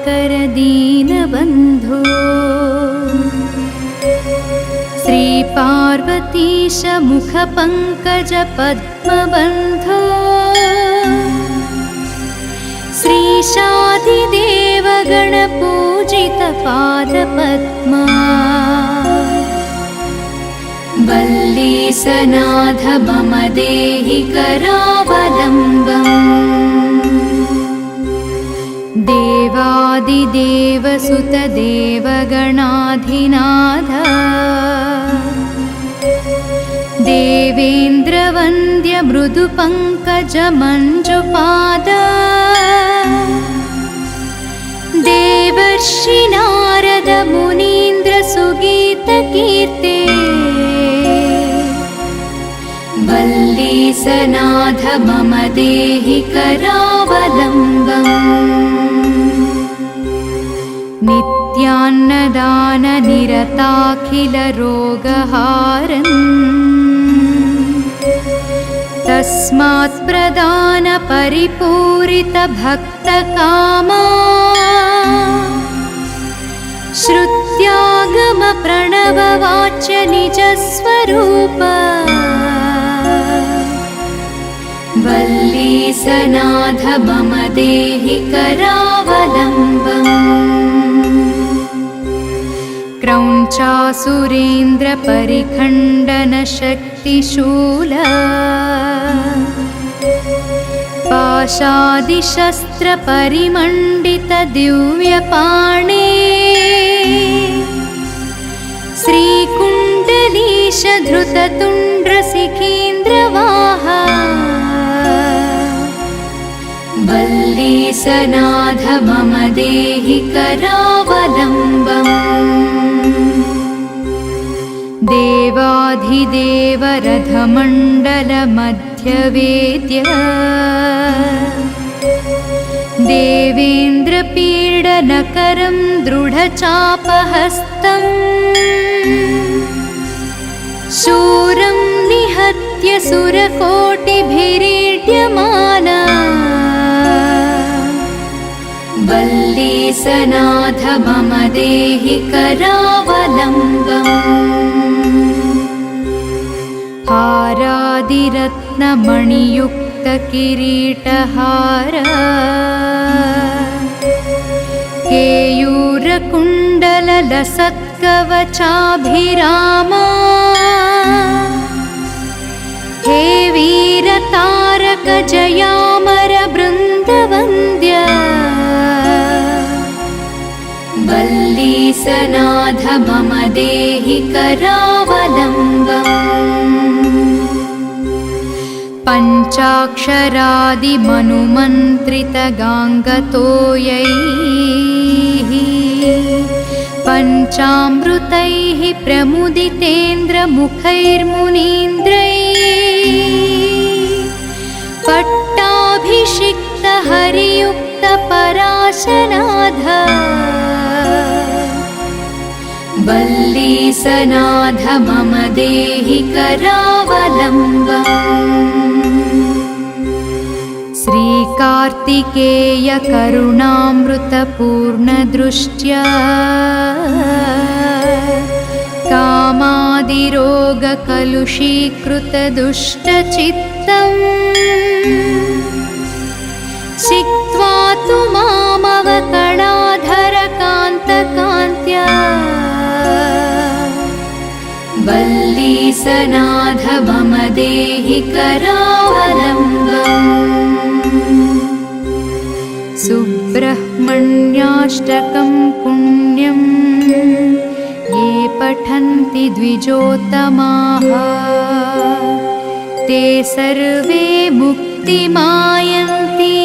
कृपाकर दीनबन्धो श्रीपार्वतीश मुखपङ्कज पद्मबन्धो श्रीशादिदेव गणपूजित पादपद्मा वल्लीसनाथ मम देहि करावलम्बम् देवादिदेव सुत देवगणाधिनाथ देवेन्द्रवन्द्य मृदुपङ्कज मञ्जुपाद देवर्षि नारद मुनीन्द्र सुगीतकीर्ते वल्लीसनाथ मम देहि करावलम्बम् नित्यान्नदान निरताखिल रोगहारन् तस्मात् प्रदान परिपूरित भक्तकामा श्रुत्यागम प्रणववाच्य निजस्वरूप वल्लीसनाथ मम देहि करावलम्बम् क्रौञ्चासुरेन्द्र परिखण्डन शक्तिशूल पाशादिशस्त्र परिमण्डित दिव्यपाणे श्रीकुण्डलीश धृततुण्ड्र सिकेन्द्रवाहा वल्लीसनाथ मम देहि करावलम्बम् देवाधिदेव रथमण्डल मध्यवेद्य देवेन्द्रपीडनकरं दृढचापहस्तम् शूरं निहत्य सुरकोटिभिरीड्यमाना वल्लीसनाथ मम देहि करावलम्बम् हारादिरत्नमणियुक्तकिरीटहार केयूरकुण्डललसत्कवचाभिरामा हे वीरतारक जयामर बृन्दवन्द्य वल्लीसनाथ मम देहि करावलम्बम् पञ्चाक्षरादिमनुमन्त्रितगाङ्गतोयैः पञ्चामृतैः प्रमुदितेन्द्रमुखैर्मुनीन्द्रैः पट्टाभिषिक्त हरियुक्त पराशनाथ वल्लीसनाथ मम देहि करावलम्बम् श्रीकार्तिकेय करुणामृतपूर्णदृष्ट्या कामादिरोगकलुषीकृतदुष्टचित्तम् सिक्त्वा तु मामवकणाधरकान्तकान्त्या वल्लीसनाथ मम देहि करावलम्बम् सुब्रह्मण्याष्टकं पुण्यं ये पठन्ति द्विजोत्तमाः ते सर्वे मुक्तिमायन्ति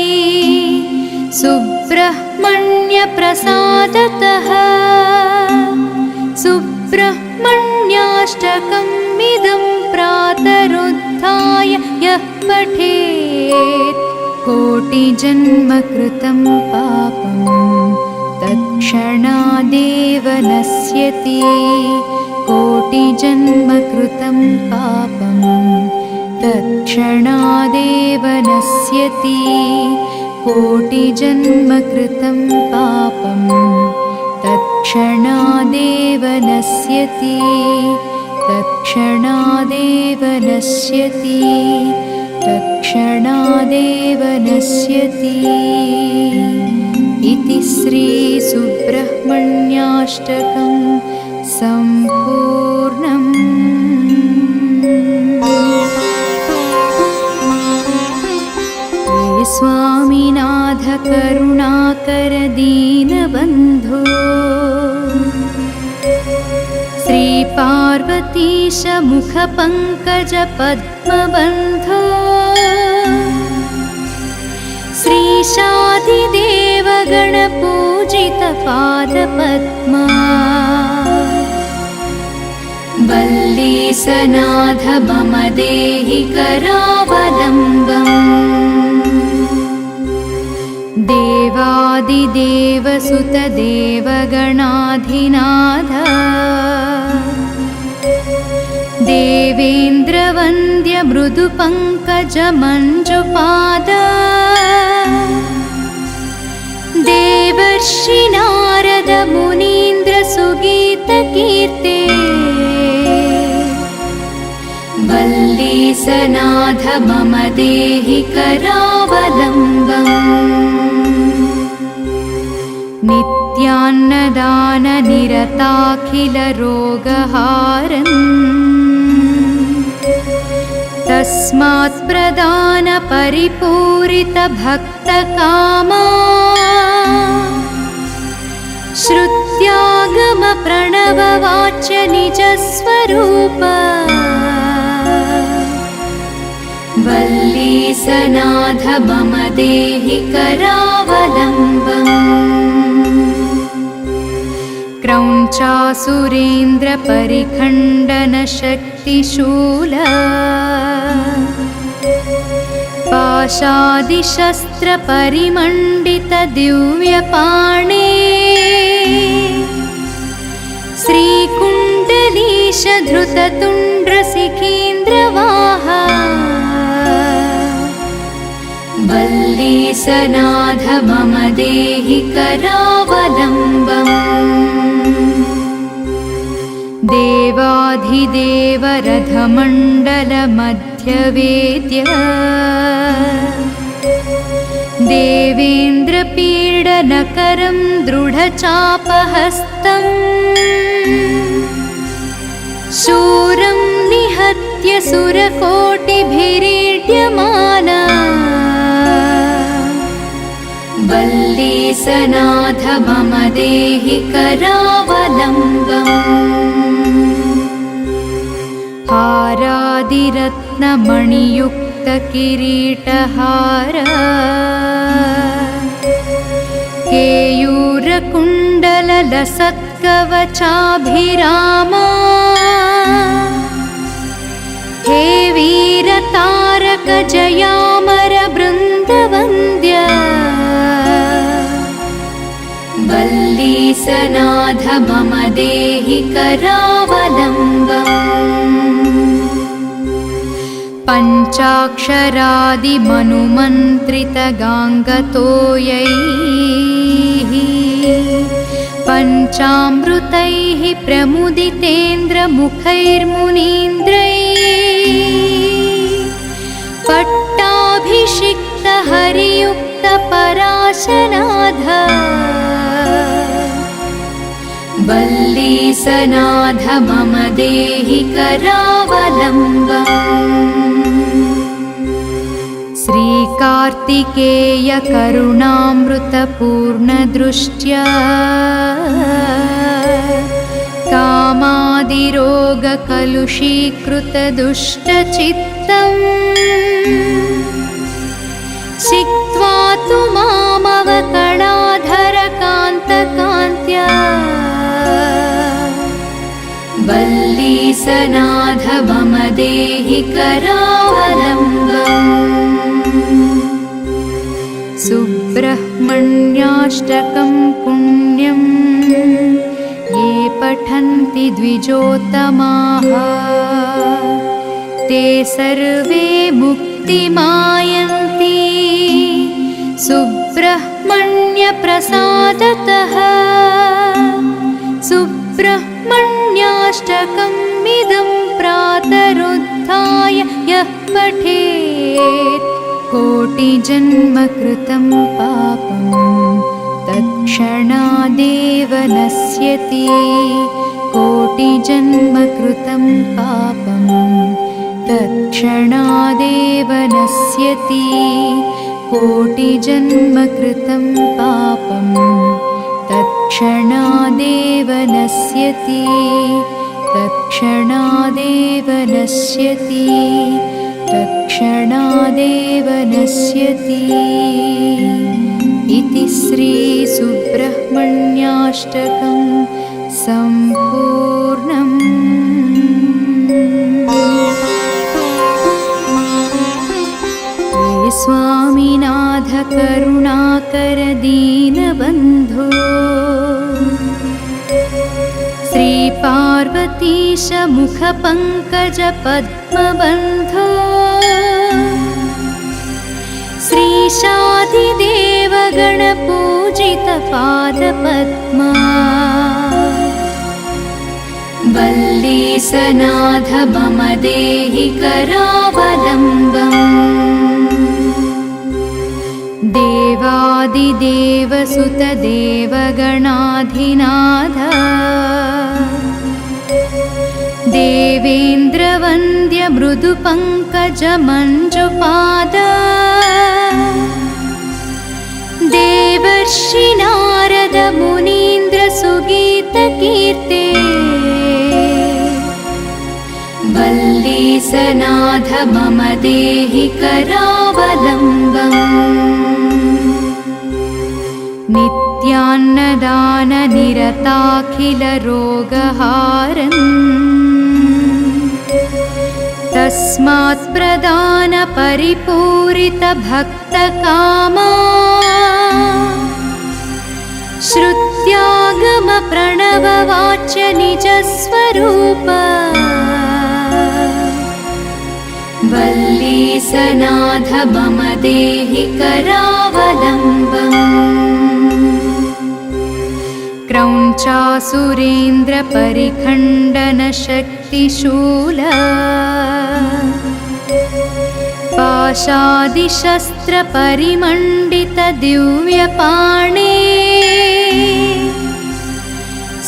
सुब्रह्मण्यप्रसादतः सुब्रह्मण्याष्टकमिदं प्रातरुत्थाय यः पठेत् कोटिजन्मकृतं पापं तत्क्षणादेव नश्यति कोटिजन्मकृतं पापं तत्क्षणादेव नश्यति कोटिजन्म कृतं पापं तत्क्षणादेव नश्यति तत्क्षणादेव नश्यति तत्क्षणादेव नश्यति इति श्रीसुब्रह्मण्याष्टकं सम्पूर्णम्। हे स्वामिनाथ करुणाकर दीनबन्धो श्रीपार्वतीश मुखपङ्कज पद्मबन्धो श्रीशाधिदेव गणपूजित पादपद्मा वल्लीसनाथ मम देहि करावलम्बम् देवादिदेव सुत देवगणाधिनाथ देवेन्द्रवन्द्य मृदुपङ्कज मञ्जुपाद देवर्षि नारद मुनीन्द्र सुगीतकीर्ते वल्लीसनाथ मम देहि करावलम्बम् नित्यान्नदान निरताखिल रोगहारन् तस्मात् प्रदान परिपूरित भक्तकामा श्रुत्यागम प्रणववाच्य निजस्वरूप वल्लीसनाथ मम देहि करावलम्बम् क्रौञ्चासुरेन्द्र परिखण्डन शक्तिशूल पाशादिशस्त्र परिमण्डित दिव्यपाणे श्रीकुण्डलीश धृततुण्ड्र सिखीन्द्रवाहा वल्लीसनाथ मम देहि करावलम्बम् देवाधिदेव रथमण्डल मध्यवेद्य देवेन्द्रपीडनकरं दृढचापहस्तम् शूरं निहत्य सुरकोटिभिरीड्यमाना वल्लीसनाथ मम देहि करावलम्बम् हारादिरत्नमणियुक्तकिरीटहार केयूरकुण्डललसत्कवचाभिरामा हे वीरतारक जयामर बृन्दवन्द्य वल्लीसनाथ मम देहि करावलम्बम् पञ्चाक्षरादिमनुमन्त्रितगाङ्गतोयैः पञ्चामृतैः प्रमुदितेन्द्रमुखैर्मुनीन्द्रैः पट्टाभिषिक्त हरियुक्त पराशनाथ वल्लीसनाथ मम देहि करावलम्बम् श्रीकार्तिकेय करुणामृतपूर्णदृष्ट्या कामादिरोगकलुषीकृतदुष्टचित्तम् छित्त्वा तु मामवकणाधरकान्तकान्त्या वल्लीसनाथ मम देहि करावलम्बम् सुब्रह्मण्याष्टकं पुण्यं ये पठन्ति द्विजोत्तमाः ते सर्वे मुक्तिमायन्ति सुब्रह्मण्यप्रसादतः सुब्रह्मण्याष्टकमिदं प्रातरुत्थाय यः पठेत् कोटिजन्मकृतं पापं तत्क्षणादेव नश्यति कोटिजन्मकृतं पापं तत्क्षणादेव नश्यति कोटिजन्मकृतं पापं तत्क्षणादेव नश्यति तत्क्षणादेव नश्यति तत्क्षणादेव नश्यति इति श्रीसुब्रह्मण्याष्टकं सम्पूर्णम्। हे स्वामिनाथ करुणाकर दीनबन्धो श्रीपार्वतीश मुखपङ्कज पद्मबन्धो श्रीशाधिदेव गणपूजित पादपद्मा वल्लीसनाथ मम देहि करावलम्बम् देवादिदेव सुत देवगणाधिनाथ देवेन्द्रवन्द्य मृदुपङ्कज मञ्जुपाद देवर्षि नारद मुनीन्द्र सुगीतकीर्ते वल्लीसनाथ मम देहि करावलम्बम् नित्यान्नदान निरताखिल रोगहारन् तस्मात् प्रदान परिपूरित भक्तकामा श्रुत्यागम प्रणववाच्य निजस्वरूप वल्लीसनाथ मम देहि करावलम्बम् क्रौञ्चासुरेन्द्र परिखण्डन शक्तिशूल पाशादिशस्त्र परिमण्डित दिव्यपाणे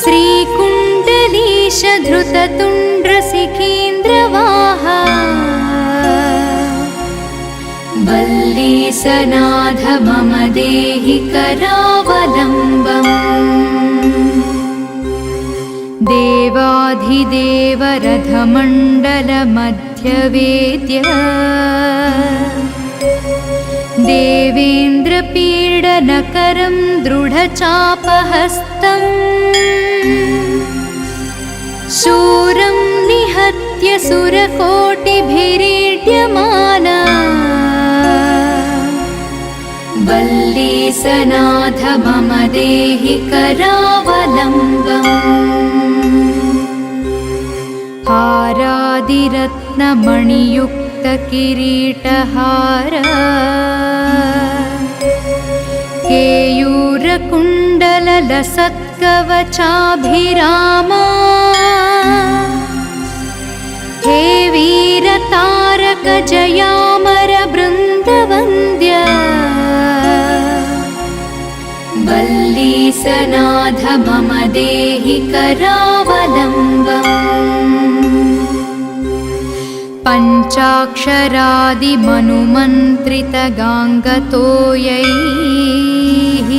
श्रीकुण्डलीश धृततुण्ड्र सिखीन्द्रवाहा वल्लीसनाथ मम देहि करावलम्बम् देवाधिदेव रथमण्डल मध्यवेद्य देवेन्द्रपीडनकरं दृढचापहस्तम् शूरं निहत्य सुरकोटिभिरीड्यमाना वल्लीसनाथ मम देहि करावलम्बम् हारादिरत्नमणियुक्त किरीटहार केयूरकुण्डल लसत्कवचाभिरामा हे वीरतारक जयामर बृन्दवन्द्य वल्लीसनाथ मम देहि करावलम्बम् पञ्चाक्षरादिमनुमन्त्रितगाङ्गतोयैः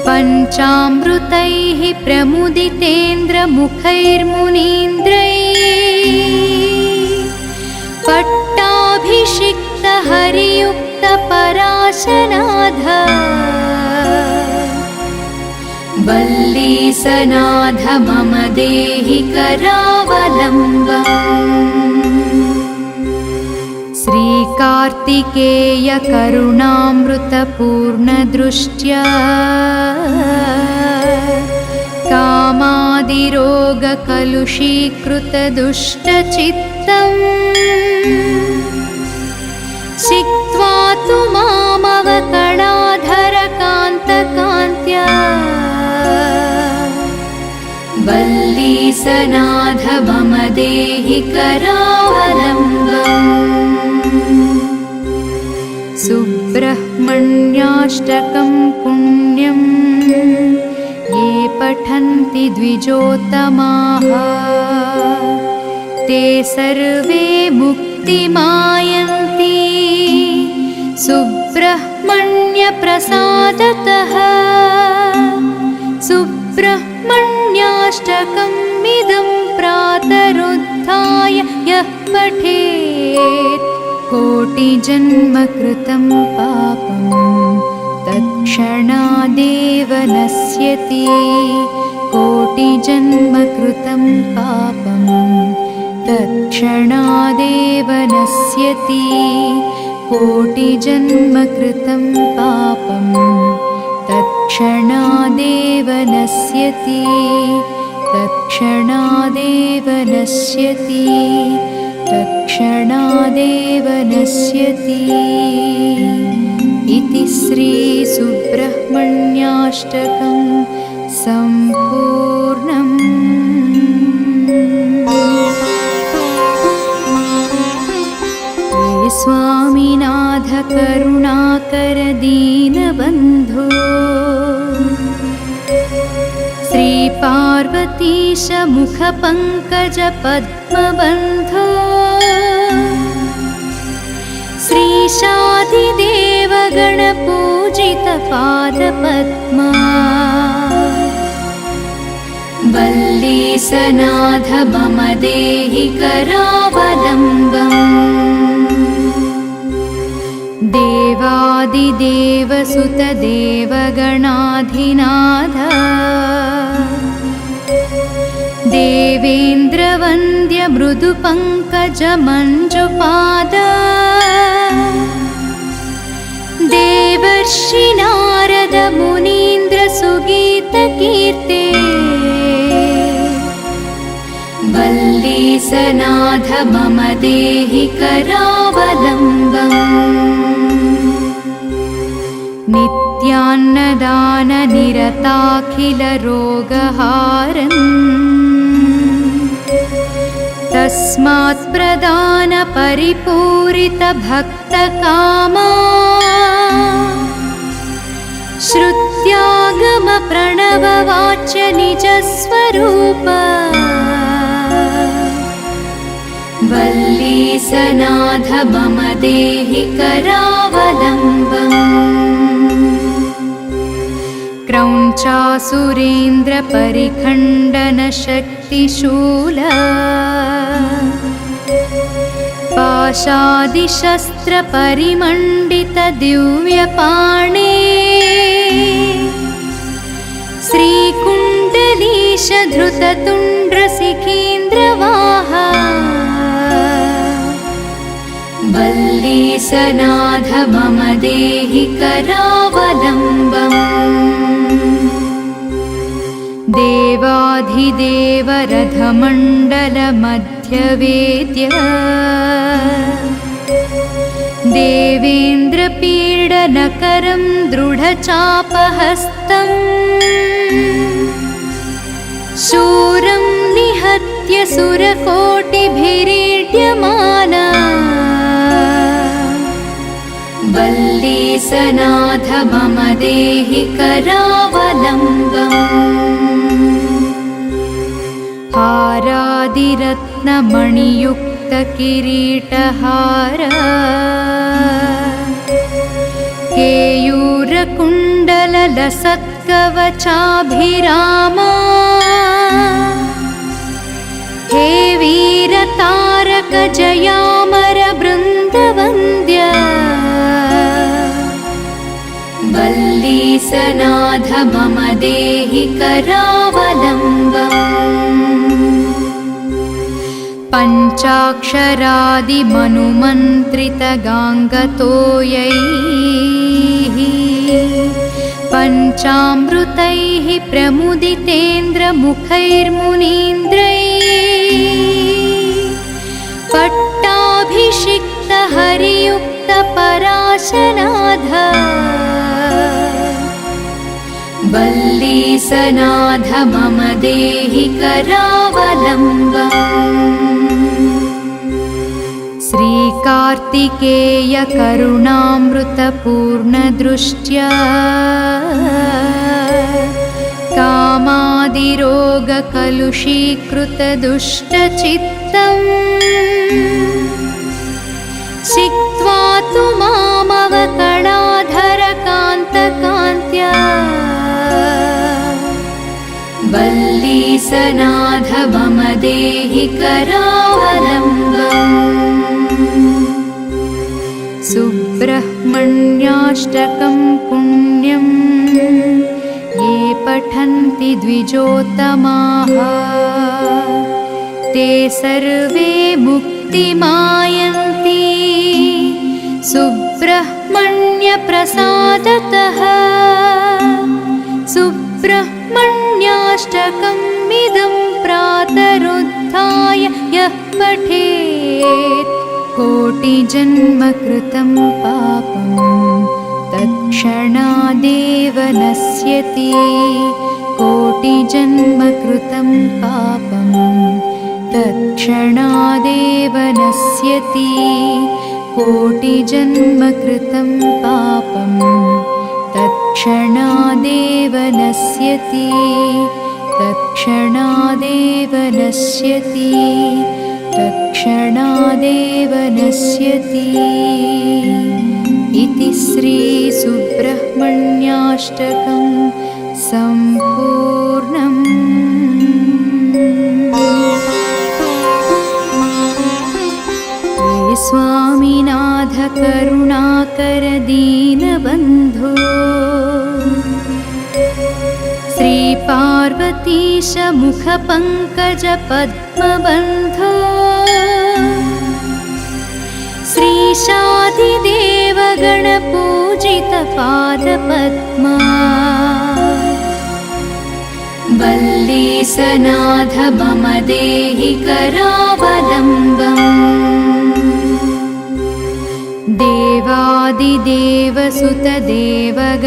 पञ्चामृतैः प्रमुदितेन्द्रमुखैर्मुनीन्द्रैः पट्टाभिषिक्त हरियुक्त पराशनाथ वल्लीसनाथ मम देहि करावलम्बम् श्रीकार्तिकेय करुणामृतपूर्णदृष्ट्या कामादिरोगकलुषीकृतदुष्टचित्तम् सिक्त्वा तु मामवकणाधरकान्तकान्त्या वल्लीसनाथ मम देहि करावलम्बम्। सुब्रह्मण्याष्टकं पुण्यं ये पठन्ति द्विजोत्तमाः ते सर्वे मुक्तिमायन्ति सुब्रह्मण्यप्रसादतः। सुब्रह्मण्याष्टकमिदं प्रातरुत्थाय यः पठेत् कोटिजन्मकृतं पापं तत्क्षणादेव नश्यति। कोटिजन्मकृतं पापं तत्क्षणादेव नश्यति। कोटिजन्मकृतं पापं तत्क्षणादेव नश्यति। तत्क्षणादेव नश्यति। तत्क्षणादेव नश्यति। इति श्रीसुब्रह्मण्याष्टकं सम्पूर्णम्। हे स्वामिनाथ करुणाकर दीनबन्धो श्रीपार्वतीश मुखपङ्कज पद्मबन्धो श्रीशादिदेव गणपूजित पादपद्मा वल्लीसनाथ मम देहि करावलम्बम्। देवादिदेव सुत देवगणाधिनाथ देवेन्द्रवन्द्य मृदुपङ्कज मञ्जुपाद देवर्षि नारद मुनीन्द्र सुगीतकीर्ते वल्लीसनाथ मम देहि करावलम्बम्। नित्यान्नदान निरताखिल रोगहारन् तस्मात् प्रदान परिपूरित भक्तकामा श्रुत्यागम प्रणववाच्य निजस्वरूप वल्लीसनाथ मम देहि करावलम्बम्। क्रौञ्चासुरेन्द्र परिखण्डन शक्तिशूल पाशादिशस्त्र परिमण्डित दिव्यपाणे श्रीकुण्डलीश धृततुण्ड्र सिकीन्द्रवाहा वल्लीसनाथ मम देहि करावलम्बम्। देवाधिदेव रथमण्डल मध्यवेद्य देवेन्द्रपीडनकरं दृढचापहस्तम् शूरं निहत्य सुरकोटिभिरीड्यमाना वल्लीसनाथ मम देहि करावलम्बम्। हारादिरत्नमणियुक्तकिरीटहार केयूरकुण्डललसत्कवचाभिरामा हे वीरतारक जयामर बृन्दवन्द्य वल्लीसनाथ मम देहि करावलम्बम्। पञ्चाक्षरादिमनुमन्त्रितगाङ्गतोयैः पञ्चामृतैः प्रमुदितेन्द्रमुखैर्मुनीन्द्रैः पट्टाभिषिक्त हरियुक्त नाथ वल्लीसनाथ मम देहि करावलम्बम् श्रीकार्तिकेय करुणामृतपूर्णदृष्ट्या कामादिरोगकलुषीकृतदुष्टचित्तम् छित्त्वा तु मामवकणाधरकान्तकान्त्या वल्लीसनाथ मम देहि करावलम्बम् सुब्रह्मण्याष्टकं पुण्यं ये पठन्ति द्विजोत्तमाः ते सर्वे मुक्तिमायन्ति सुब्रह्मण्यप्रसादतः सुब्रह्मण्याष्टकमिदं प्रातरुत्थाय यः पठेत् कोटिजन्मकृतं पापं तत्क्षणादेव नश्यति कोटिजन्मकृतं पापं तत्क्षणादेव नश्यति कोटिजन्मकृतं पापं तत्क्षणादेव नश्यति तत्क्षणादेव नश्यति तत्क्षणादेव नश्यति इति श्रीसुब्रह्मण्याष्टकं सम्पूर्णम्। हे स्वामिनाथ करुणाकर दीनबन्धो श्रीपार्वतीश मुखपङ्कज पद्मबन्धो श्रीशादिदेव गणपूजित पादपद्मा वल्लीसनाथ मम देहि करावलम्बम् देवादिदेव सुत देवगणाधिनाथ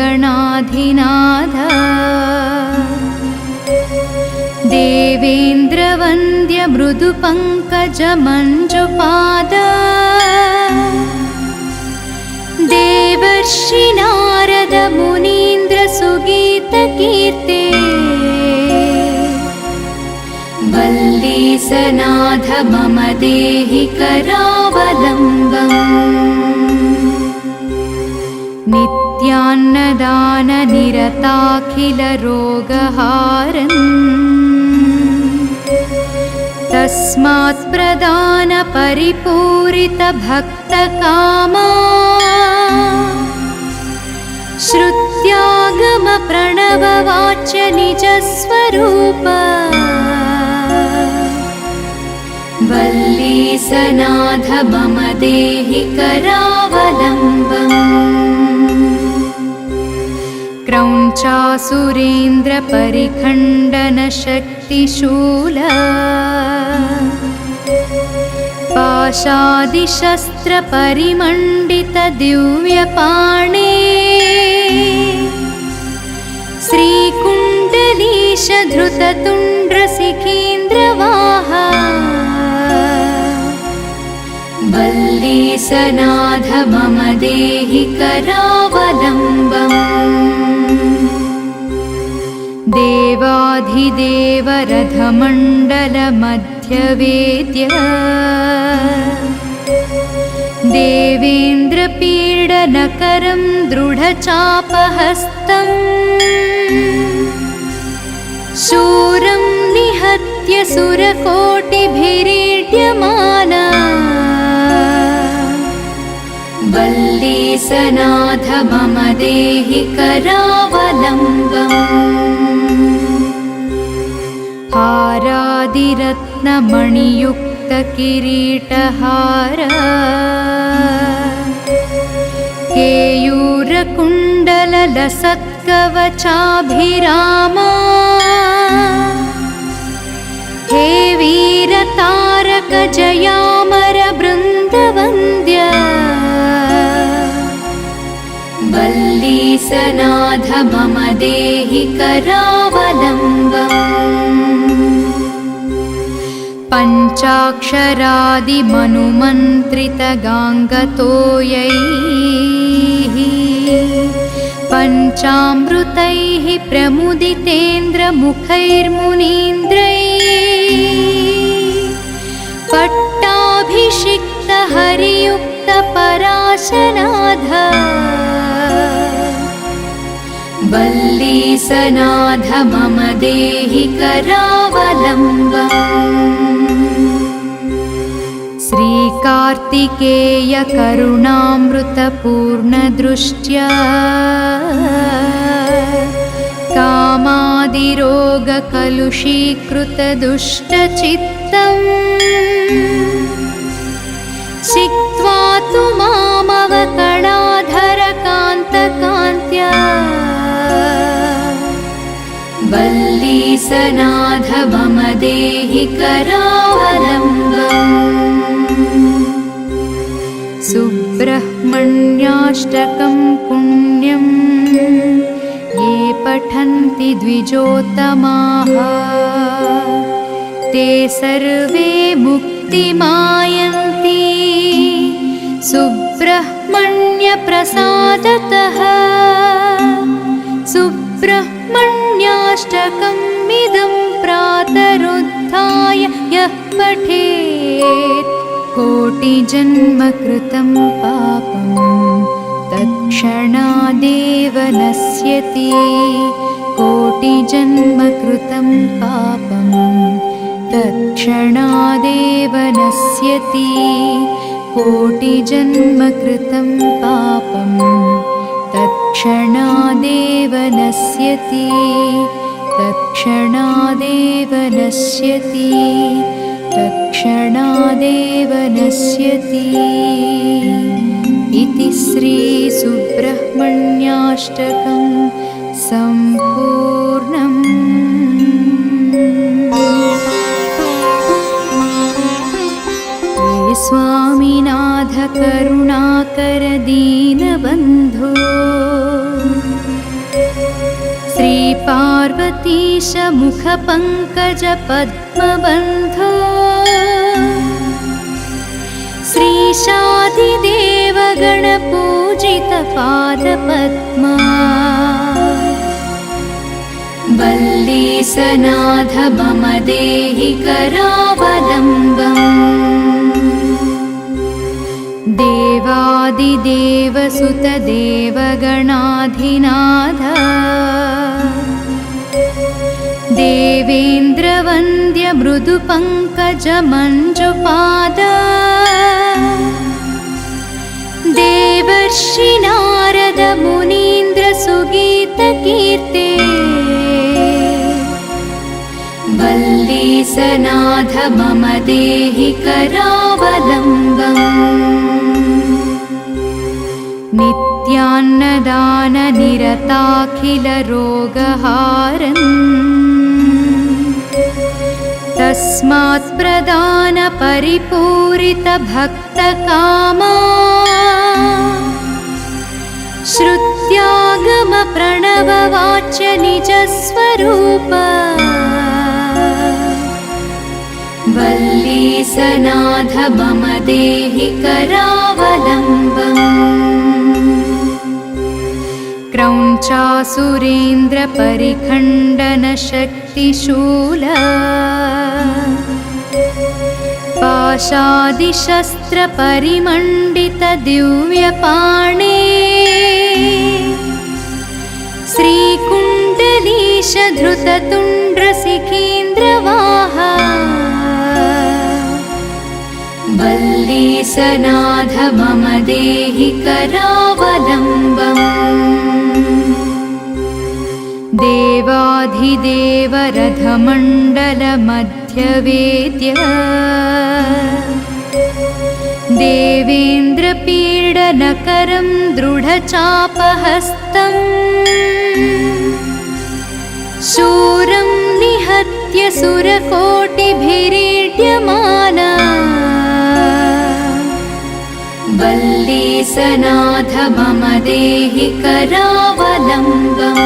देवेन्द्रवन्द्य मृदुपङ्कज मञ्जुपाद देवर्षि नारद मुनीन्द्र सुगीतकीर्ते वल्लीसनाथ मम देहि करावलम्बम् नित्यान्नदान निरताखिल रोगहारन् तस्मात् प्रदान परिपूरित भक्तकामा श्रुत्यागम प्रणववाच्य निजस्वरूप वल्लीसनाथ मम देहि करावलम्बम् क्रौञ्चासुरेन्द्र परिखण्डन शक्तिशूल पाशादिशस्त्र परिमण्डित दिव्यपाणे श्रीकुण्डलीश धृततुण्ड्र सिखीन्द्रवाहा वल्लीसनाथ मम देहि करावलम्बम् देवाधिदेव रथमण्डल मध्यवेद्य देवेन्द्रपीडनकरं दृढचापहस्तम् शूरं निहत्य सुरकोटिभिरीड्यमाना वल्लीसनाथ मम देहि करावलम्बम् हारादिरत्नमणियुक्तकिरीटहार केयूरकुण्डललसत्कवचाभिरामा हे वीरतारक जयामर बृन्दवन्द्य वल्लीसनाथ मम देहि करावलम्बम् पञ्चाक्षरादिमनुमन्त्रितगाङ्गतोयैः पञ्चामृतैः प्रमुदितेन्द्रमुखैर्मुनीन्द्रैः पट्टाभिषिक्तहरियुक्तपराशनाथ वल्लीसनाथ मम देहि करावलम्बम् श्रीकार्तिकेय करुणामृतपूर्णदृष्ट्या कामादिरोगकलुषीकृतदुष्टचित्तम् सिक्त्वा तु मामवकणाधरकान्तकान्त्या वल्लीसनाथ मम देहि करावलम्बम् सुब्रह्मण्याष्टकं पुण्यं ये पठन्ति द्विजोत्तमाः ते सर्वे मुक्तिमायन्ति सुब्रह्मण्यप्रसादतः सुब्रह्मण्याष्टकम् इदं प्रातरुत्थाय यः पठेत् कोटिजन्मकृतं पापं तत्क्षणादेव नश्यति कोटिजन्मकृतं पापं तत्क्षणादेव नश्यति कोटिजन्मकृतं पापं तत्क्षणादेव नश्यति तत्क्षणादेव नश्यति तत्क्षणादेव नश्यति इति श्रीसुब्रह्मण्याष्टकं सम्पूर्णम्। हे स्वामिनाथ करुणाकर दीनबन्धो श्रीपार्वतीश मुखपङ्कज पद्मबन्धो श्रीशादिदेव गणपूजित पादपद्मा वल्लीसनाथ मम देहि करावलम्बम् देवादिदेव सुत देवगणाधिनाथ देवेन्द्रवन्द्य मृदुपङ्कज मञ्जुपाद देवर्षि नारद मुनीन्द्र सुगीतकीर्ते वल्लीसनाथ मम देहि करावलम्बम् नित्यान्नदान निरताखिलरोगहारन् तस्मात् प्रदान परिपूरित भक्तकामा श्रुत्यागम प्रणववाच्य निजस्वरूप वल्लीसनाथ मम देहि करावलम्बम् क्रौञ्चासुरेन्द्र परिखण्डन शक्तिशूल पाशादिशस्त्र परिमण्डित दिव्यपाणे श्रीकुण्डलीश धृततुण्ड्र शिखीन्द्रवाहा वल्लीसनाथ मम देहि करावलम्बम् देवाधिदेव रथमण्डल मध्यवेद्य देवेन्द्रपीडनकरं दृढचापहस्तम् शूरं निहत्य सुरकोटिभिरीड्यमाना वल्लीसनाथ मम देहि करावलम्बम्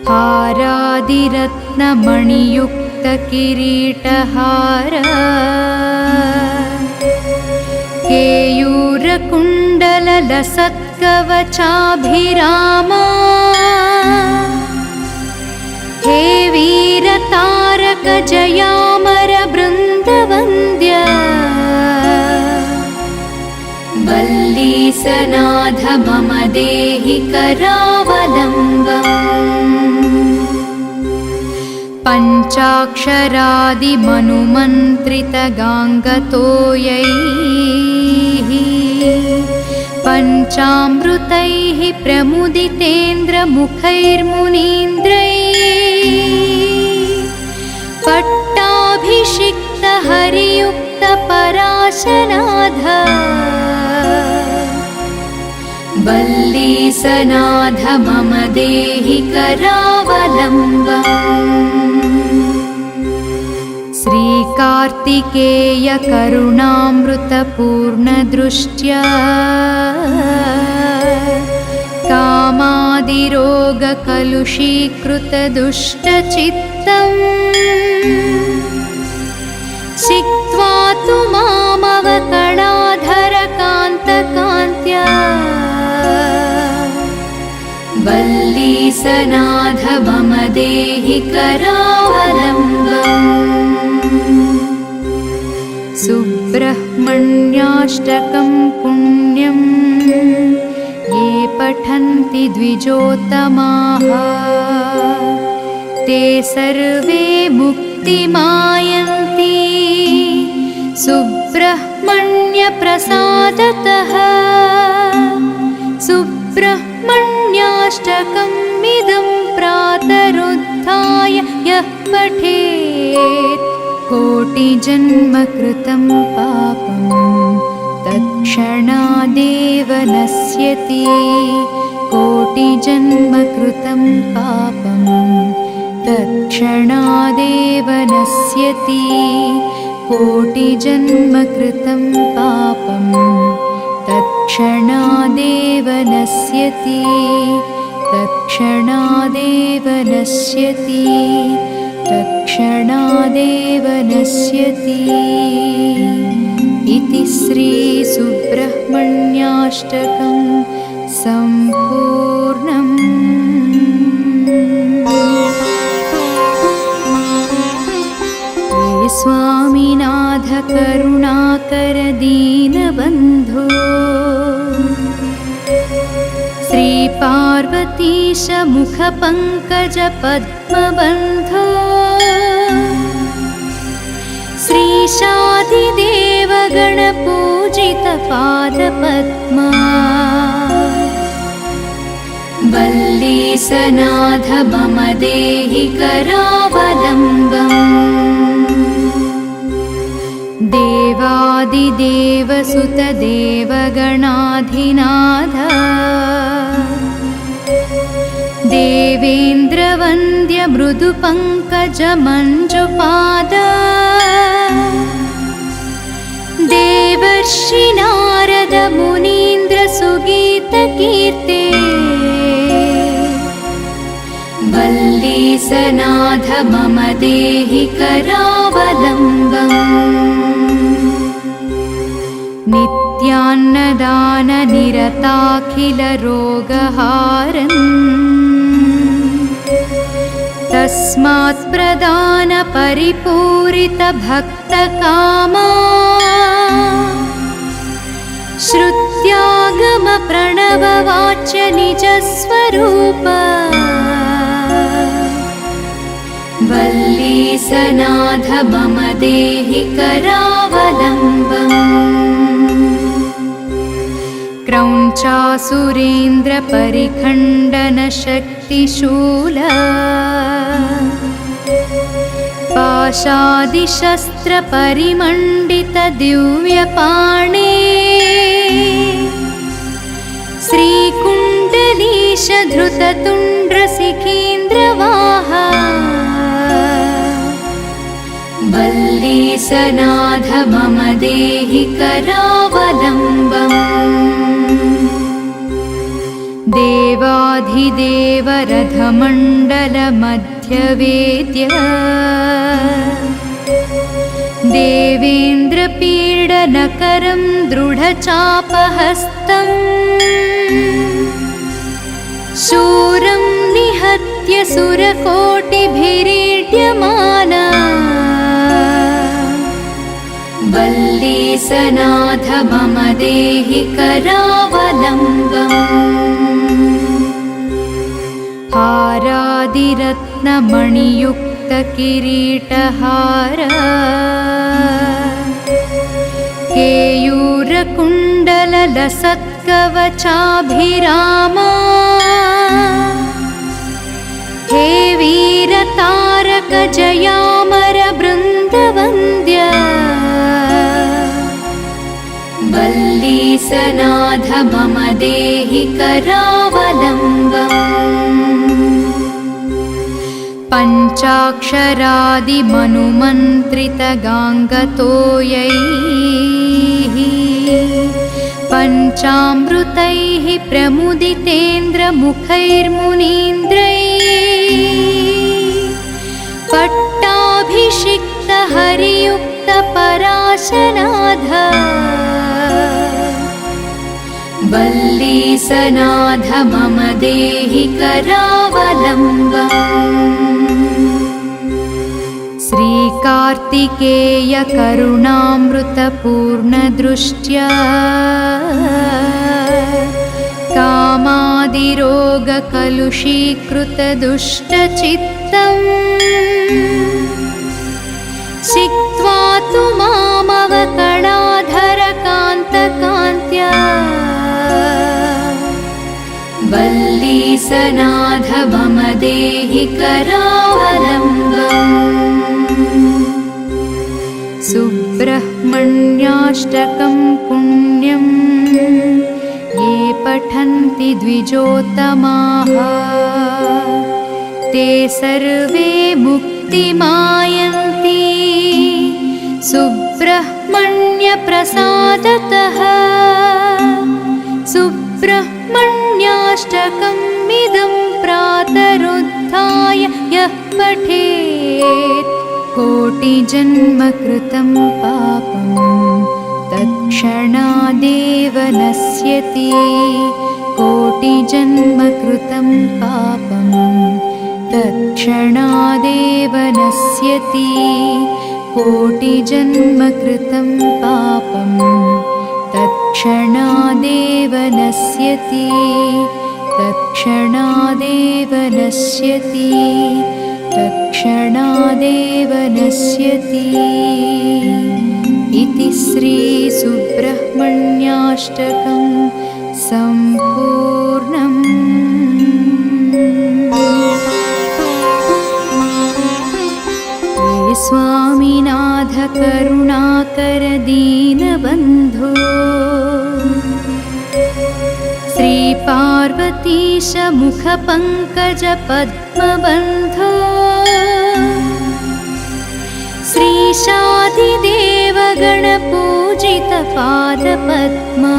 हारादिरत्नमणियुक्तकिरीटहार केयूरकुण्डललसत्कवचाभिरामा हे वीरतारक जयामर बृन्दवन्द्य वल्लीसनाथ मम देहि करावलम्बम् पञ्चाक्षरादिमनुमन्त्रितगाङ्गतोयैः पञ्चामृतैः प्रमुदितेन्द्रमुखैर्मुनीन्द्रैः पट्टाभिषिक्तहरियुक्तपराशनाथ वल्लीसनाथ मम देहि करावलम्बम् श्रीकार्तिकेय करुणामृतपूर्णदृष्ट्या कामादिरोगकलुषीकृतदुष्टचित्तम् सिक्त्वा तु मामवकणाधरकान्तकान्त्या वल्लीसनाथ मम देहि करावलम्बम् सुब्रह्मण्याष्टकं पुण्यं ये पठन्ति द्विजोत्तमाः ते सर्वे मुक्तिमायन्ति सुब्रह्मण्यप्रसादतः सुब्रह्मण्याष्टकमिदं प्रातरुत्थाय यः पठेत् कोटिजन्मकृतं पापं तत्क्षणादेव नश्यति कोटिजन्मकृतं पापं तत्क्षणादेव नश्यति कोटिजन्मकृतं पापं तत्क्षणादेव नश्यति तत्क्षणादेव नश्यति तत्क्षणादेव नश्यति इति श्रीसुब्रह्मण्याष्टकं सम्पूर्णम्। हे स्वामिनाथ करुणाकर दीनबन्धो श्रीपार्वतीश मुखपङ्कज पद्मबन्धो श्रीशादिदेव गणपूजित पादपद्मा वल्लीसनाथ मम देहि करावलम्बम् देवादिदेव सुत देवगणाधिनाथ देवेन्द्रवन्द्य मृदुपङ्कज मञ्जुपाद देवर्षि नारद मुनीन्द्र सुगीतकीर्ते वल्लीसनाथ मम देहि करावलम्बम् नित्यान्नदान निरताखिल रोगहारन् तस्मात् प्रदान परिपूरित भक्तकामा श्रुत्यागम प्रणववाच्य निजस्वरूप वल्लीसनाथ मम देहि करावलम्बम् क्रौञ्चासुरेन्द्र परिखण्डन शक्तिशूल पाशादिशस्त्र परिमण्डित दिव्यपाणे श्रीकुण्डलीश धृततुण्ड्र सिखीन्द्रवाहा वल्लीसनाथ मम देहि करावलम्बम् देवाधिदेव रथमण्डलमध्यवेद्य देवेन्द्रपीडनकरं दृढचापहस्तम् शूरं निहत्य सुरकोटिभिरीड्यमाना वल्लीसनाथ मम देहि करावलम्बम् हारादिरत्नमणियुक्तकिरीटहार केयूरकुण्डललसत्कवचाभिरामा हे वीरतारक जयामर बृन्दवन्द्य वल्लीसनाथ मम देहि करावलम्बम् पञ्चाक्षरादिमनुमन्त्रितगाङ्गतोयैः पञ्चामृतैः प्रमुदितेन्द्रमुखैर्मुनीन्द्रैः पट्टाभिषिक्तहरियुक्तपराशनाथ वल्लीसनाथ मम देहि करावलम्बम् श्रीकार्तिकेय करुणामृतपूर्णदृष्ट्या कामादिरोगकलुषीकृतदुष्टचित्तम् छित्त्वा तु मामवकणाधरकान्तकान्त्या वल्लीसनाथ मम देहि करावलम्बम् सुब्रह्मण्याष्टकं पुण्यं ये पठन्ति द्विजोत्तमाः ते सर्वे मुक्तिमायन्ति सुब्रह्मण्यप्रसादतः सुब्रह्मण्याष्टकमिदं प्रातरुत्थाय यः पठेत् कोटिजन्मकृतं पापं तत्क्षणादेव नश्यति कोटिजन्मकृतं पापं तत्क्षणादेव नश्यति कोटिजन्मकृतं पापं तत्क्षणादेव नश्यति तत्क्षणादेव नश्यति तत्क्षणादेव नश्यति इति श्रीसुब्रह्मण्याष्टकं सम्पूर्णम्। हे स्वामिनाथ करुणाकर दीनबन्धो श्रीपार्वतीश मुखपङ्कज पद्मबन्धो श्रीशादिदेव गणपूजित पादपद्मा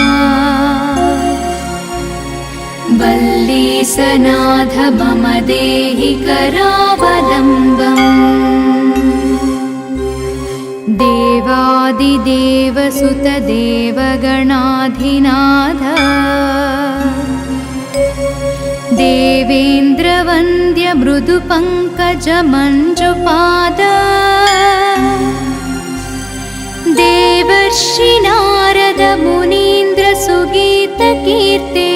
वल्लीसनाथ मम देहि करावलम्बम् देवादिदेव सुत देवगणाधिनाथ देवेन्द्रवन्द्य मृदुपङ्कज मञ्जुपाद देवर्षि नारद मुनीन्द्र सुगीतकीर्ते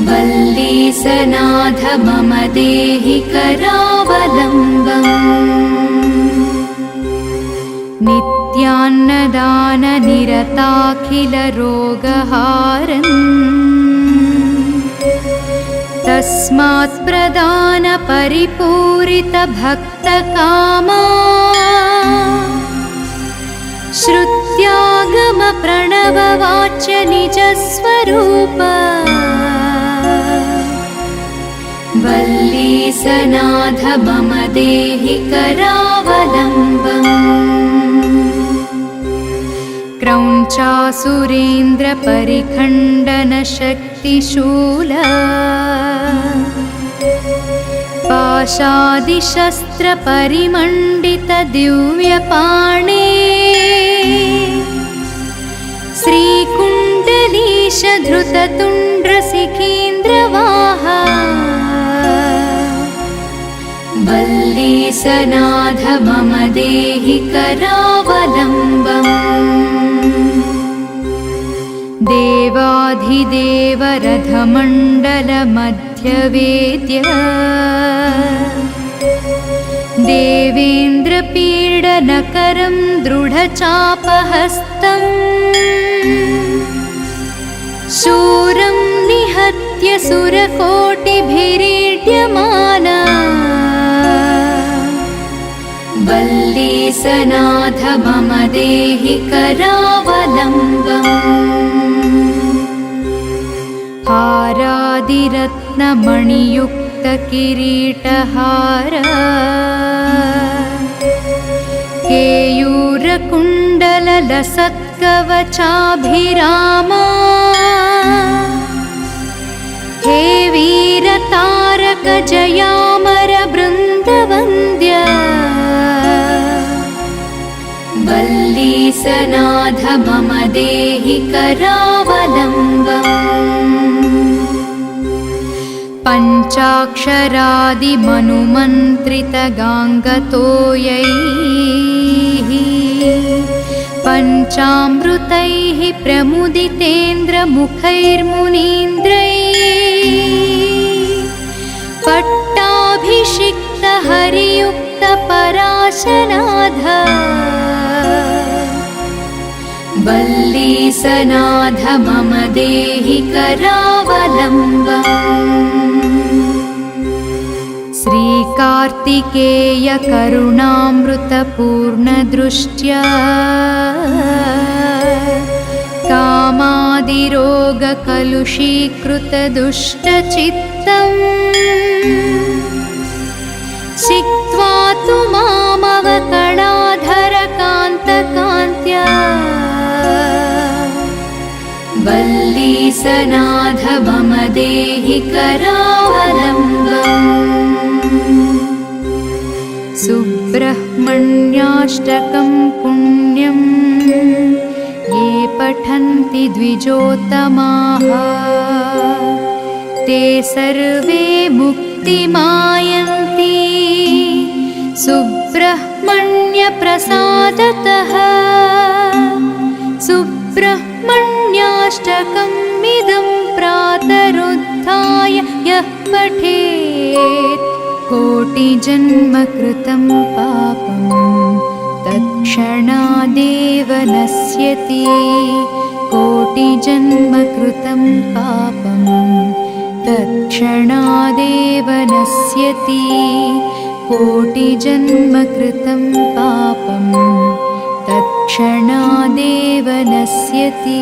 वल्लीसनाथ मम देहि करावलम्बम् नित्यान्नदान निरताखिल रोगहारन् तस्मात् प्रदान परिपूरित भक्तकामा श्रुत्यागम प्रणववाच्य निजस्वरूप वल्ली वल्लीसनाथ मम देहि करावलम्बम् क्रौञ्चासुरेन्द्रपरिखण्डनशक्तिशूल पाशादिशस्त्रपरिमण्डितदिव्यपाणे श्रीकुण्डलीशधृततुण्ड्रशिखीन्द्रवाहा वल्लीसनाथ मम देहि करावलम्बम् देवाधिदेवरथमण्डलमध्यवेद्य देवेन्द्रपीडनकरं दृढचापहस्तम् शूरं निहत्य सुरकोटिभिरीड्यमाना वल्लीसनाथ मम देहि करावलम्बम् हारादिरत्नमणियुक्तकिरीटहार केयूरकुण्डललसत्कवचाभिरामा हे वीरतारकजयामरबृन्दवन्द्य वल्लीसनाथ मम देहि करावलम्बम् पञ्चाक्षरादिमनुमन्त्रितगाङ्गतोयैः पञ्चामृतैः प्रमुदितेन्द्रमुखैर्मुनीन्द्रैः पट्टाभिषिक्तहरियुक्तपराशनाथ वल्लीसनाथ मम देहि करावलम्बम् श्रीकार्तिकेय करुणामृतपूर्णदृष्ट्या कामादिरोगकलुषीकृतदुष्टचित्तम् सिक्त्वा तु मामवकणाधरकान्तकान्त्या वल्लीसनाथ मम देहि करावलम्बम् सुब्रह्मण्याष्टकं पुण्यं ये पठन्ति द्विजोत्तमाः ते सर्वे मुक्तिमायन्ति सुब्रह्मण्यप्रसादतः सुब्रह्मण्याष्टकम् इदं प्रातरुत्थाय यः पठेत् कोटिजन्मकृतं पापं तत्क्षणादेव नश्यति कोटिजन्मकृतं पापं तत्क्षणादेव नश्यति कोटिजन्मकृतं पापं तत्क्षणादेव नश्यति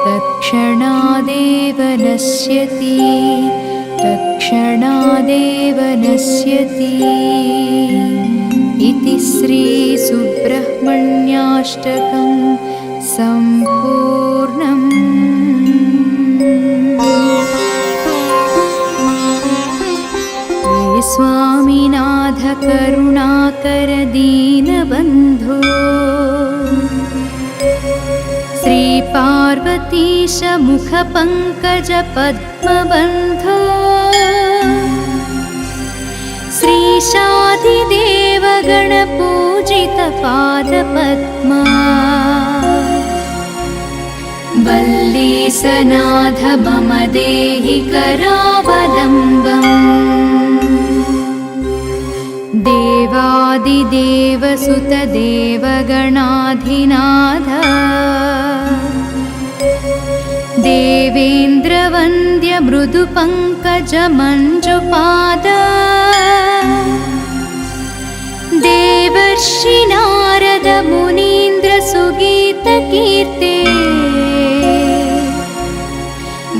तत्क्षणादेव नश्यति तत्क्षणादेव नश्यति इति श्रीसुब्रह्मण्याष्टकं सम्पूर्णम्। हे स्वामिनाथ करुणाकर दीनबन्धो श्रीपार्वतीश मुखपङ्कज पद्मबन्धो श्रीशादिदेव गणपूजित पादपद्मा वल्लीसनाथ मम देहि करावलम्बम् देवादिदेव सुत देवगणाधिनाथ देवेन्द्रवन्द्य मृदुपङ्कज मञ्जुपाद देवर्षि नारद मुनीन्द्र सुगीतकीर्ते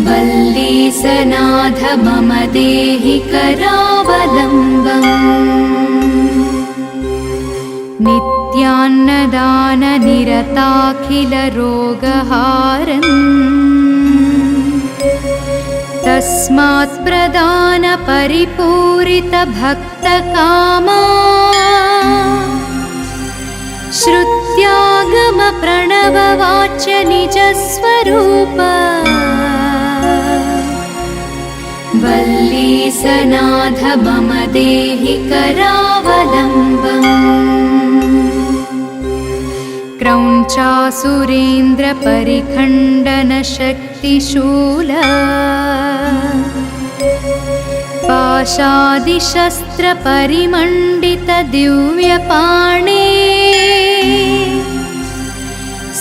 वल्ली वल्लीसनाथ मम देहि करावलम्बम् नित्यान्नदाननिरताखिलरोगहारन् तस्मात् प्रदानपरिपूरितभक्तकामा श्रुत्यागमप्रणववाच्य निजस्वरूप वल्लीसनाथ मम देहि करावलम्बम् क्रौञ्चासुरेन्द्रपरिखण्डनशक्तिशूल पाशादिशस्त्रपरिमण्डितदिव्यपाणे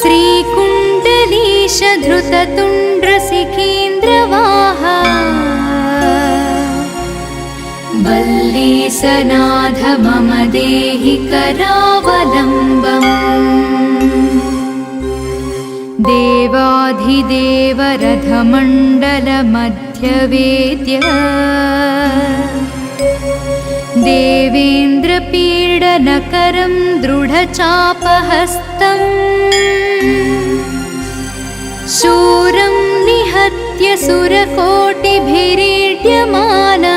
श्रीकुण्डलीशधृततुण्ड्रशिखीन्द्रवाहा वल्लीसनाथ मम देहि करावलम्बम् देवाधिदेवरथमण्डलमध्यवेद्य देवेन्द्रपीडनकरं दृढचापहस्तम् शूरं निहत्य सुरकोटिभिरीड्यमाना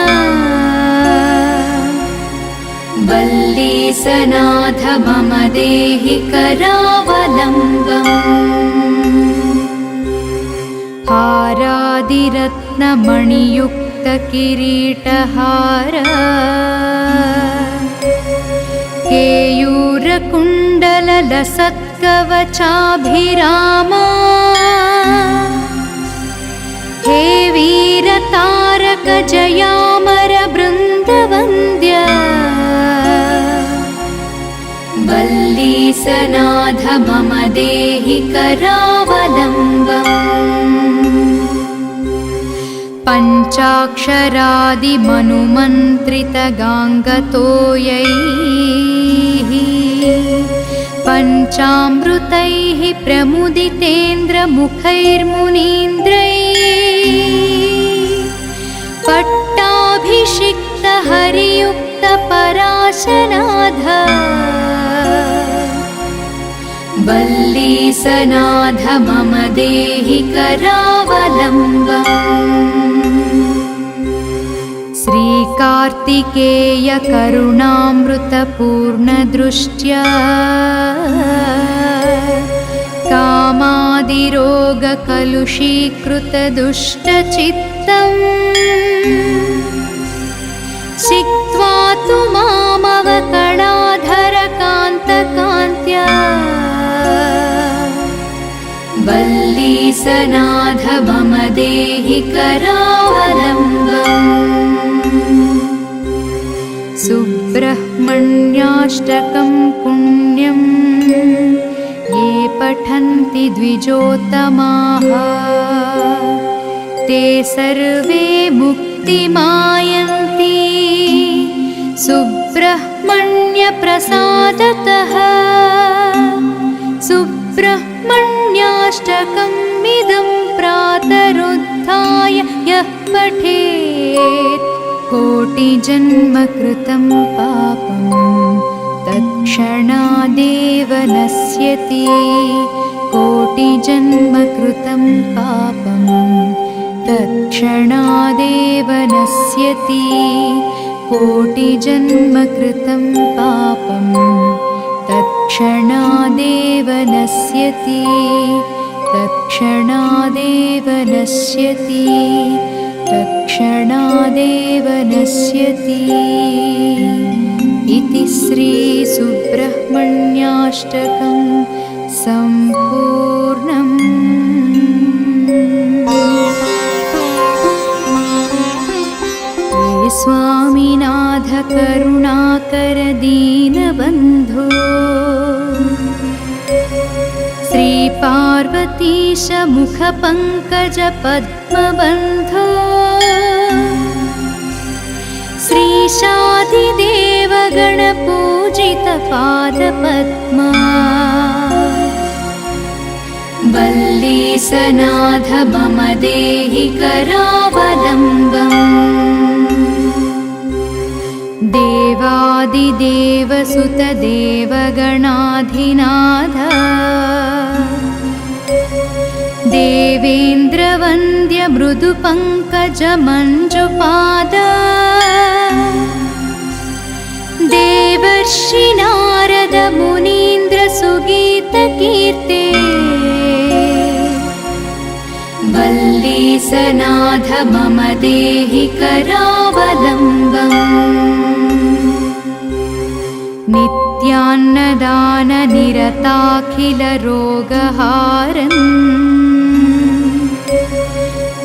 वल्लीसनाथ मम देहि करावलम्बम् हारादिरत्नमणियुक्तकिरीटहार केयूरकुण्डललसत्कवचाभिरामा हे वीरतारकजयामरबृन्दवन्द्य वल्लीसनाथ मम देहि करावलम्बम् पञ्चाक्षरादिमनुमन्त्रितगाङ्गतोयैः पञ्चामृतैः प्रमुदितेन्द्रमुखैर्मुनीन्द्रैः पट्टाभिषिक्तहरियुक्तपराशनाथ वल्लीसनाथ मम देहि करावलम्बम् श्रीकार्तिकेयकरुणामृतपूर्णदृष्ट्या कामादिरोगकलुषीकृतदुष्टचित्तम् छित्त्वा तु मामवकणाधरकान्तकान्त्या वल्लीसनाथ मम देहि करावलम्बम् सुब्रह्मण्याष्टकं पुण्यं ये पठन्ति द्विजोत्तमाः ते सर्वे मुक्तिमायन्ति सुब्रह्मण्यप्रसादतः सुब्रह्मण्याष्टकमिदं प्रातरुत्थाय यः पठेत् कोटिजन्मकृतं पापं तत्क्षणादेव नश्यति कोटिजन्मकृतं पापं तत्क्षणादेव नश्यति कोटिजन्मकृतं पापं तत्क्षणादेव नश्यति तत्क्षणादेव नश्यति तत्क्षणादेव नश्यति इति श्रीसुब्रह्मण्याष्टकं सम्पूर्णम्। हे स्वामिनाथ करुणाकर दीनबन्धो श्रीपार्वतीश मुखपङ्कज पद्मबन्धो श्रीशादिदेव गणपूजित पादपद्मा वल्लीसनाथ मम देहि करावलम्बम् देवादिदेवसुत देवगणाधिनाथ देवेन्द्रवन्द्य मृदुपङ्कज मञ्जुपाद देवर्षि नारद मुनीन्द्र सुगीतकीर्ते वल्लीसनाथ मम देहि करावलम्बम् नित्यान्नदान निरताखिल रोगहारन्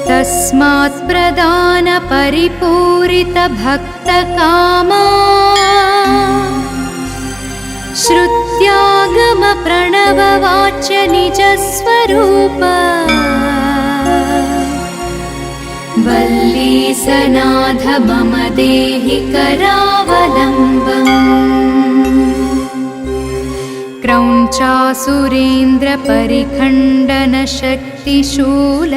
तस्मात् प्रदान परिपूरित भक्तकामा श्रुत्यागम प्रणववाच्य निजस्वरूप वल्लीसनाथ मम देहि करावलम्बम् क्रौञ्चासुरेन्द्र परिखण्डन शक्तिशूल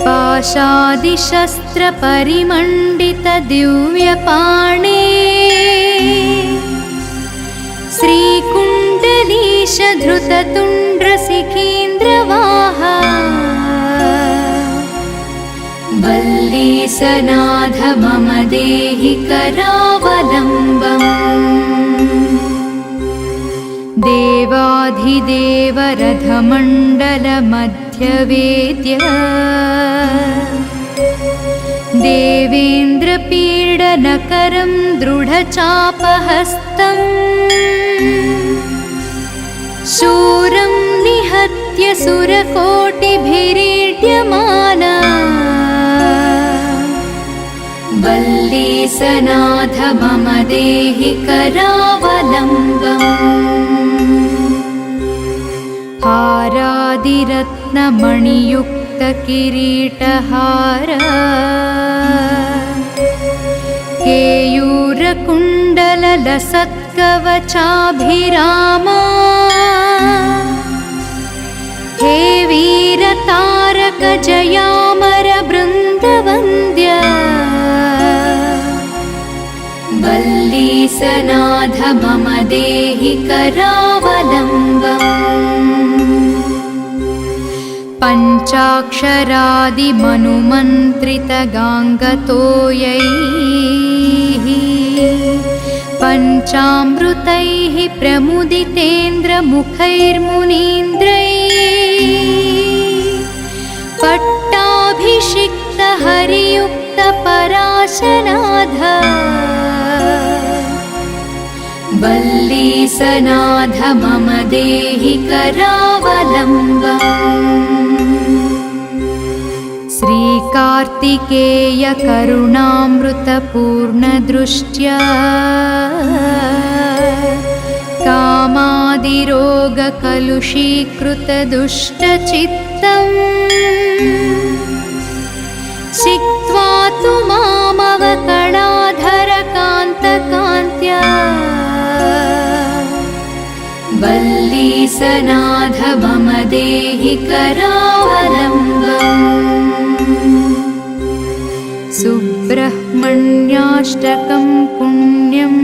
पाशादिशस्त्र परिमण्डित दिव्यपाणे श्रीकुण्डलीश धृततुण्ड्र सिकीन्द्रवाहा वल्लीसनाथ मम देहि करावलम्बम् देवाधिदेव रथमण्डल मध्यवेद्य देवेन्द्रपीडनकरं दृढचापहस्तम् शूरं निहत्य सुरकोटिभिरीड्यमाना वल्लीसनाथ मम देहि करावलम्बम् हारादिरत्नमणियुक्त किरीटहार केयूरकुण्डललसत्कवचाभिरामा हे वीरतारक जयामर बृन्दवन्द्य वल्लीसनाथ मम देहि करावलम्बम् पञ्चाक्षरादिमनुमन्त्रितगाङ्गतोयैः पञ्चामृतैः प्रमुदितेन्द्रमुखैर्मुनीन्द्रैः पट्टाभिषिक्त हरियुक्त पराशनाथ वल्लीसनाथ मम देहि करावलम्बम् श्रीकार्तिकेय करुणामृतपूर्णदृष्ट्या कामादिरोगकलुषीकृतदुष्टचित्तम् सिक्त्वा तु मामवकणाधरकान्तकान्त्या वल्लीसनाथ मम देहि करावलम्बम् सुब्रह्मण्याष्टकं पुण्यं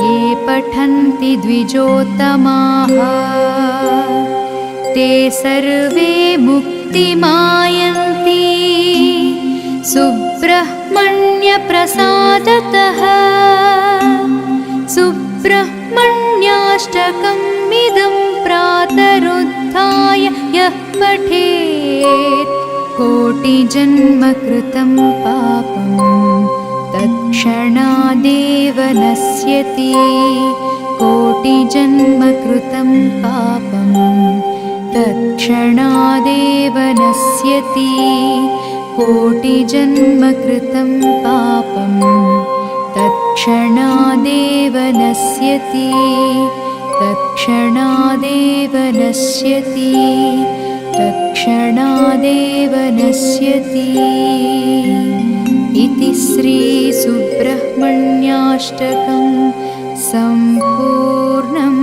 ये पठन्ति द्विजोत्तमाः ते सर्वे मुक्तिमायन्ति सुब्रह्मण्यप्रसादतः सुब्रह्मण्याष्टकम् इदं प्रातरुत्थाय यः पठेत् कोटिजन्मकृतं पापं तत्क्षणादेव नश्यति कोटिजन्मकृतं पापं तत्क्षणादेव नश्यति कोटिजन्मकृतं पापं तत्क्षणादेव नश्यति तत्क्षणादेव नश्यति तत्क्षणादेव नश्यति इति श्रीसुब्रह्मण्याष्टकं सम्पूर्णम्।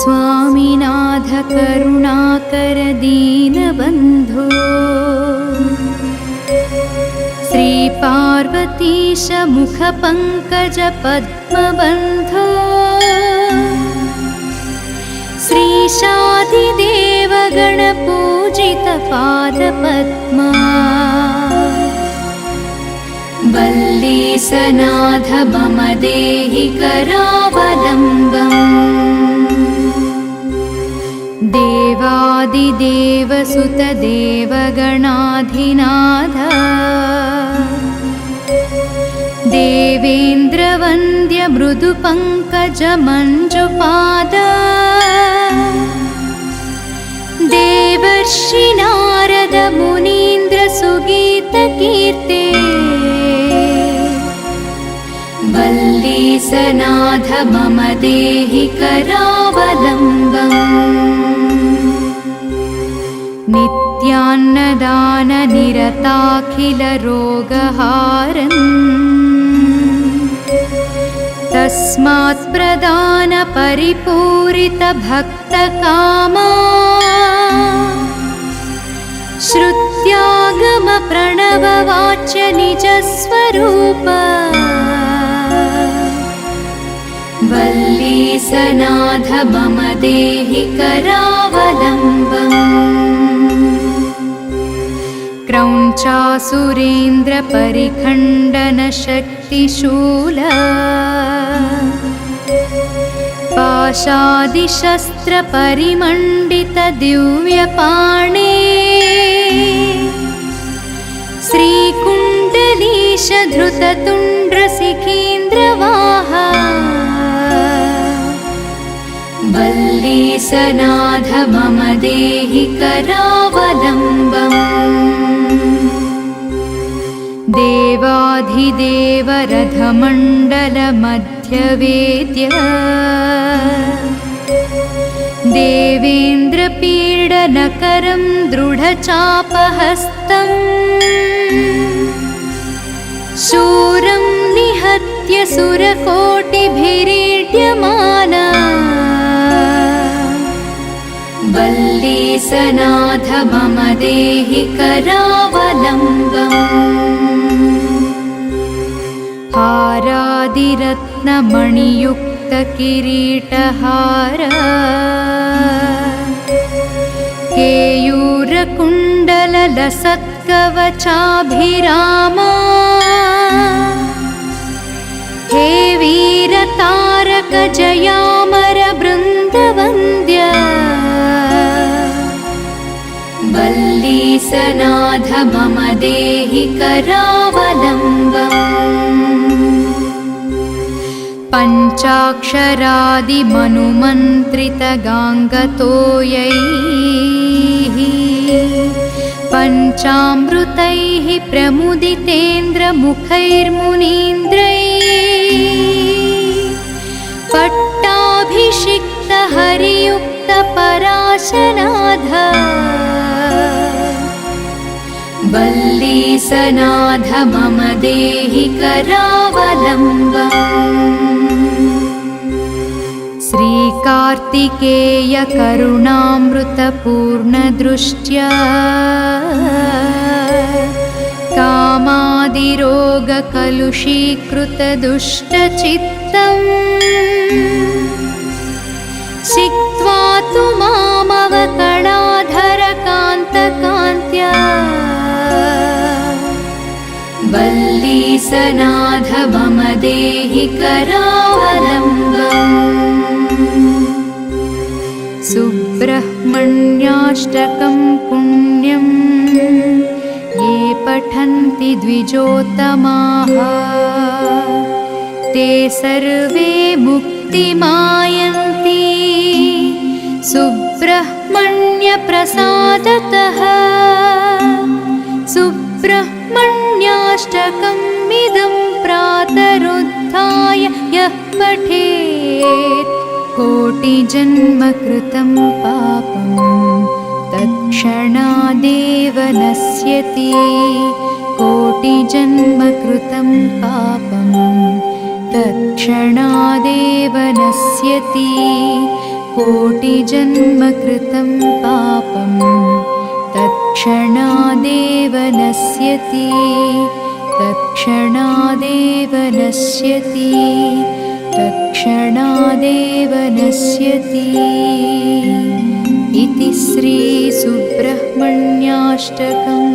स्वामिनाथ करुणाकर दीनबन्धो श्री पार्वतीश मुखपङ्कज पद्मबन्धो श्रीशादिदेव गणपूजित पादपद्मा वल्लीसनाथ मम देहि करावलम्बम् देवादिदेव सुत देवगणाधिनाथ देवेन्द्रवन्द्य मृदुपङ्कज मञ्जुपाद देवर्षि नारद मुनीन्द्र सुगीतकीर्ते वल्लीसनाथ मम देहि करावलम्बम् नित्यान्नदान निरताखिल रोगहारन् तस्मात् प्रदान परिपूरित भक्तकामा श्रुत्यागम प्रणववाच्य निजस्वरूप वल्लीसनाथ मम देहि करावलम्बम् क्रौञ्चासुरेन्द्र परिखण्डन शक्तिशूल पाशादिशस्त्र परिमण्डित दिव्यपाणे श्रीकुण्डलीश धृततुण्ड्र सिकेन्द्रवाहा वल्लीसनाथ मम देहि करावलम्बम् देवाधिदेव रथमण्डल मध्यवेद्य देवेन्द्रपीडनकरं दृढचापहस्तम् शूरं निहत्य सुरकोटिभिरीड्यमाना वल्लीसनाथ मम देहि करावलम्बम् हारादिरत्नमणियुक्तकिरीटहार केयूरकुण्डललसत्कवचाभिरामा हे वीरतारक जयामर बृन्दवन्द्य वल्लीसनाथ मम देहि करावलम्बम् पञ्चाक्षरादिमनुमन्त्रितगाङ्गतोयैः पञ्चामृतैः प्रमुदितेन्द्रमुखैर्मुनीन्द्रैः पट्टाभिषिक्त हरियुक्त पराशनाथ वल्लीसनाथ मम देहि करावलम्बम् श्रीकार्तिकेय करुणामृतपूर्णदृष्ट्या कामादिरोगकलुषीकृतदुष्टचित्तम् सिक्त्वा तु मामवकणाधरकान्तकान्त्या वल्लीसनाथ मम देहि करावलम्बम् सुब्रह्मण्याष्टकं पुण्यं ये पठन्ति द्विजोत्तमाः ते सर्वे मुक्तिमायन्ति सुब्रह्मण्यप्रसादतः सुब्रह्मण्याष्टकमिदं प्रातरुत्थाय यः पठेत् कोटिजन्मकृतं पापं तत्क्षणादेव नश्यति कोटिजन्मकृतं पापं तत्क्षणादेव नश्यति कोटिजन्मकृतं पापं तत्क्षणादेव नश्यति तत्क्षणादेव नश्यति तत्क्षणादेव नश्यति इति श्रीसुब्रह्मण्याष्टकं